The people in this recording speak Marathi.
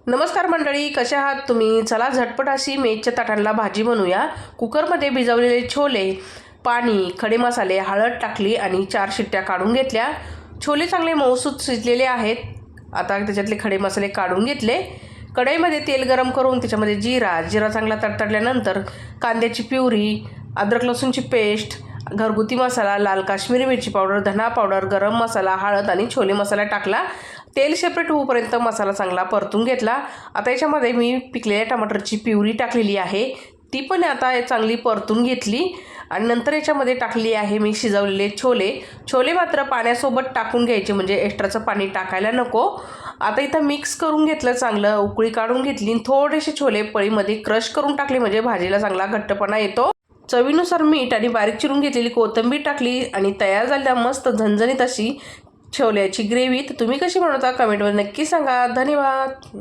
नमस्कार मंडळी, कशा आहात तुम्ही? चला झटपट अशी मेथच्या ताटांना भाजी बनवूया। कुकरमध्ये भिजवलेले छोले, पाणी, खडे मसाले, हळद टाकली आणि 4 शिट्ट्या काढून घेतल्या। छोले चांगले मऊसूत शिजलेले आहेत। आता त्याच्यातले खडे मसाले काढून घेतले। कढईमध्ये तेल गरम करून त्याच्यामध्ये जिरा चांगला तडतडल्यानंतर कांद्याची प्युरी, अद्रक लसूणची पेस्ट, घरगुती मसाला, लाल काश्मीरी मिरची पावडर, धना पावडर, गरम मसाला, हळद आणि छोले मसाला टाकला। तेल सेपरेट होईपर्यंत मसाला चांगला परतून घेतला। आता याच्यामध्ये मी पिकलेल्या टमाटरची प्युरी टाकलेली आहे, ती पण आता चांगली परतून घेतली आणि नंतर याच्यामध्ये टाकली आहे मी शिजवलेले छोले मात्र पाण्यासोबत टाकून घ्यायचे, म्हणजे एक्स्ट्राचं पाणी टाकायला नको। आता इथं मिक्स करून घेतलं, चांगलं उकळी काढून घेतली। थोडेसे छोले पळीमध्ये क्रश करून टाकले, म्हणजे भाजीला चांगला घट्टपणा येतो। चवीनुसार मीठ आणि बारीक चिरून घेतलेली कोथिंबीर टाकली आणि तयार झाल्या मस्त झणझणीत अशी छोल्याची ग्रेव्ही। तुम्ही कशी बनवता कमेंटमध्ये नक्की सांगा। धन्यवाद।